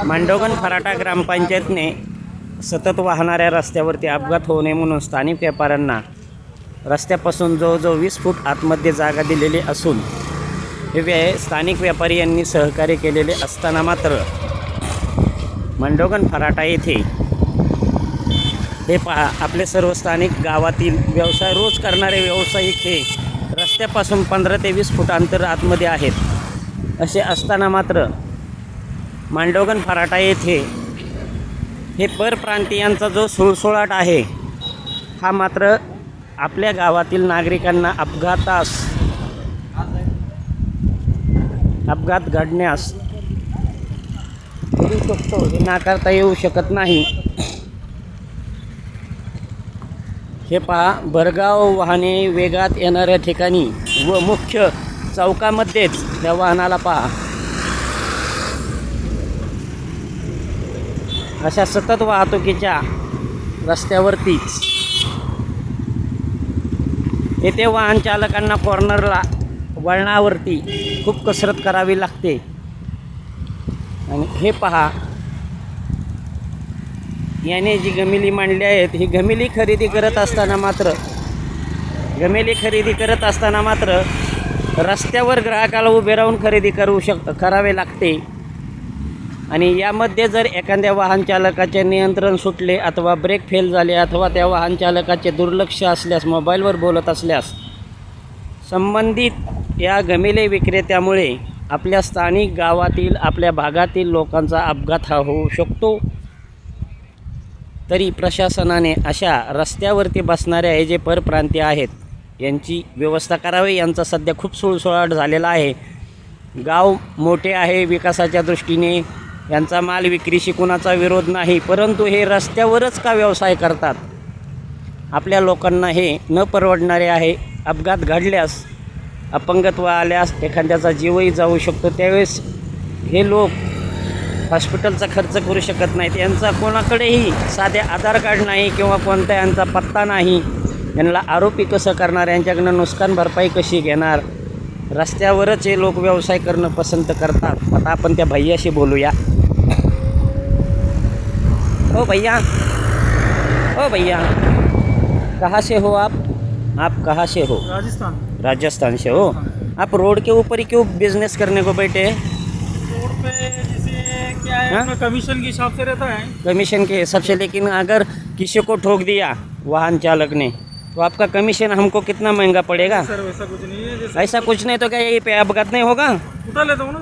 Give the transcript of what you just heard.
मांडोगण फराटा ग्रामपंचायतने सतत वाहणाऱ्या रस्त्यावरती अपघात होऊ नये म्हणून स्थानिक व्यापाऱ्यांना रस्त्यापासून जवळजवळ 20 फूट आतमध्ये जागा दिलेली असून हे स्थानिक व्यापारी यांनी सहकार्य केलेले असताना मात्र मांडोगण फराटा येथे हे पहा, आपले सर्व स्थानिक गावातील व्यवसाय रोज करणारे व्यावसायिक हे रस्त्यापासून 15 ते 20 फूट अंतर आतमध्ये आहेत. असे असताना मात्र मांडोगण फराटा येथे हे परप्रांतीयांचा जो सुळसुळाट आहे हा मात्र आपल्या गावातील नागरिकांना अपघात घडण्यास करू शकतो हे नाकारता येऊ शकत नाही. हे पहा, भरधाव वाहने वेगात येणाऱ्या ठिकाणी व मुख्य चौकामध्येच त्या वाहनाला पहा अशा सतत वाहतुकीच्या रस्त्यावरतीच येथे वाहन चालकांना कॉर्नरला वळणावरती खूप कसरत करावी लागते. आणि हे पहा, याने जी गमिली मांडली आहेत ही गमिली खरेदी करत असताना मात्र रस्त्यावर ग्राहकाला उभे राहून खरेदी करावे लागते. आणि यामध्ये जर एखाद्या वाहन चालकाचे नियंत्रण सुटले अथवा ब्रेक फेल झाले अथवा त्या वाहन चालकाचे दुर्लक्ष असल्यास, मोबाईलवर बोलत असल्यास संबंधित या गमिले विक्रेत्यामुळे आपल्या स्थानिक गावातील आपल्या भागातील लोकांचा अपघात हा होऊ शकतो. तरी प्रशासनाने अशा रस्त्यावरती बसणाऱ्या हे जे परप्रांतीय आहेत यांची व्यवस्था करावी. यांचा सध्या खूप सुळसुळाट झालेला आहे. गाव मोठे आहे विकासाच्या दृष्टीने, यांचा माल विक्रीशी कुणाचा विरोध नाही, परंतु हे रस्त्यावरच का व्यवसाय करतात? आपल्या लोकांना हे न परवडणारे आहे. अपघात घडल्यास, अपंगत्व आल्यास एखाद्याचा जीवही जाऊ शकतो. त्यावेळेस हे लोक हॉस्पिटलचा खर्च करू शकत नाहीत. यांचा कोणाकडेही साधे आधार कार्ड नाही किंवा कोणता यांचा पत्ता नाही. यांना आरोपी कसं करणार? यांच्याकडनं नुकसान भरपाई कशी घेणार? रस्त्यावरच हे लोक व्यवसाय करणं पसंत करतात. आता आपण त्या भैयाशी बोलूया. ओ भैया, कहाँ से हो आप कहाँ से हो? राजस्थान से हो. आप रोड के ऊपर ही क्यों बिजनेस करने को बैठे हैं? रोड पे जैसे क्या है, उसमें कमीशन के हिसाब से रहता है. कमीशन के हिसाब से, लेकिन अगर किसी को ठोक दिया वाहन चालक ने तो आपका कमीशन हमको कितना महंगा पड़ेगा? सर वैसा कुछ नहीं है. ऐसा कुछ नहीं तो क्या यही पे अपघात नहीं होगा? उठा लेता हूँ ना.